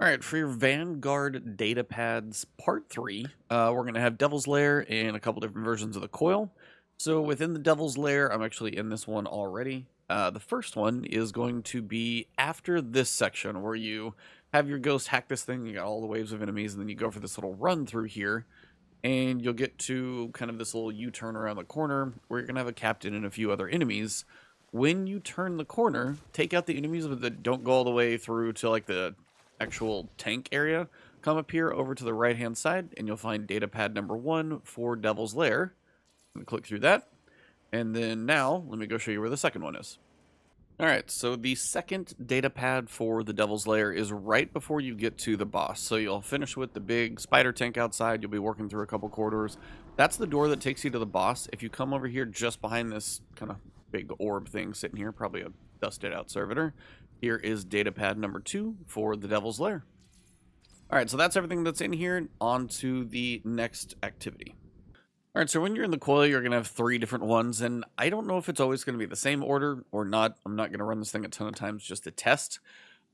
All right, for your Vanguard data pads part 3, we're going to have Devil's Lair and a couple different versions of the Coil. So within the Devil's Lair, I'm actually in this one already. The first one is going to be after this section where you have your ghost hack this thing, you got all the waves of enemies, and then you go for this little run through here, and you'll get to kind of this little U-turn around the corner where you're going to have a captain and a few other enemies. When you turn the corner, take out the enemies that don't go all the way through to like the actual tank area. Come up here over to the right hand side and you'll find data pad number 1 for Devil's Lair. Click through that, and then now let me go show you where the second one is. Alright, so the second data pad for the Devil's Lair is right before you get to the boss. So you'll finish with the big spider tank outside, you'll be working through a couple corridors. That's the door that takes you to the boss. If you come over here just behind this kind of big orb thing sitting here, probably a dusted out servitor, here is data pad number 2 for the Devil's Lair. Alright, so that's everything that's in here. On to the next activity. Alright, so when you're in the Coil, you're going to have 3 different ones, and I don't know if it's always going to be the same order or not. I'm not going to run this thing a ton of times just to test.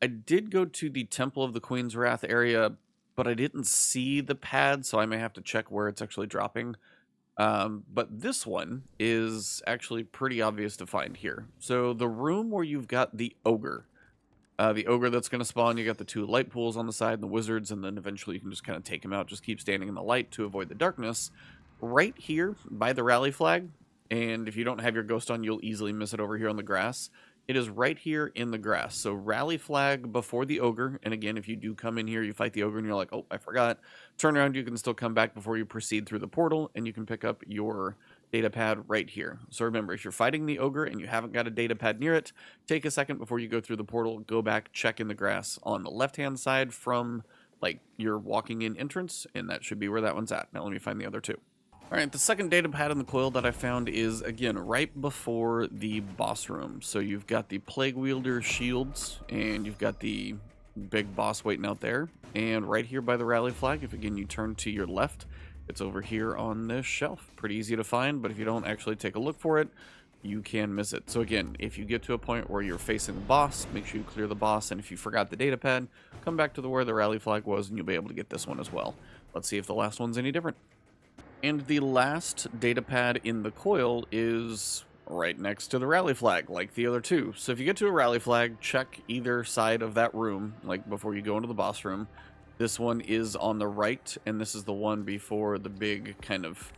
I did go to the Temple of the Queen's Wrath area, but I didn't see the pad, so I may have to check where it's actually dropping. But this one is actually pretty obvious to find here. So the room where you've got the ogre that's going to spawn, you got the 2 light pools on the side and the wizards, and then eventually you can just kind of take him out. Just keep standing in the light to avoid the darkness. Right here by the rally flag, and if you don't have your ghost on, you'll easily miss it over here on the grass. It is right here in the grass. So rally flag before the ogre, and again, if you do come in here, you fight the ogre and you're like, oh, I forgot. Turn around, you can still come back before you proceed through the portal, and you can pick up your data pad right here. So remember, if you're fighting the ogre and you haven't got a data pad near it, take a second before you go through the portal, go back, check in the grass on the left-hand side from like your walking in entrance, and that should be where that one's at. Now let me find the other 2. Alright, the second data pad in the Coil that I found is, again, right before the boss room. So you've got the Plague Wielder shields, and you've got the big boss waiting out there. And right here by the rally flag, if again you turn to your left, it's over here on this shelf. Pretty easy to find, but if you don't actually take a look for it, you can miss it. So again, if you get to a point where you're facing the boss, make sure you clear the boss, and if you forgot the data pad, come back to where the rally flag was, and you'll be able to get this one as well. Let's see if the last one's any different. And the last data pad in the Coil is right next to the rally flag, like the other 2. So if you get to a rally flag, check either side of that room, like before you go into the boss room. This one is on the right, and this is the one before the big kind of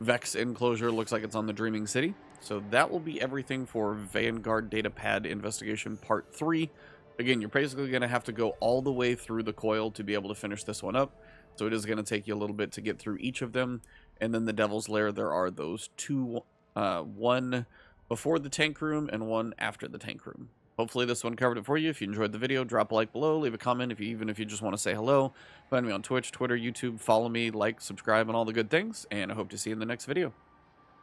Vex enclosure. Looks like it's on the Dreaming City. So that will be everything for Vanguard data pad investigation part 3. Again, you're basically going to have to go all the way through the Coil to be able to finish this one up. So it is going to take you a little bit to get through each of them. And then the Devil's Lair, there are those 2, one before the tank room and one after the tank room. Hopefully this one covered it for you. If you enjoyed the video, drop a like below, leave a comment even if you just want to say hello. Find me on Twitch, Twitter, YouTube, follow me, like, subscribe, and all the good things. And I hope to see you in the next video.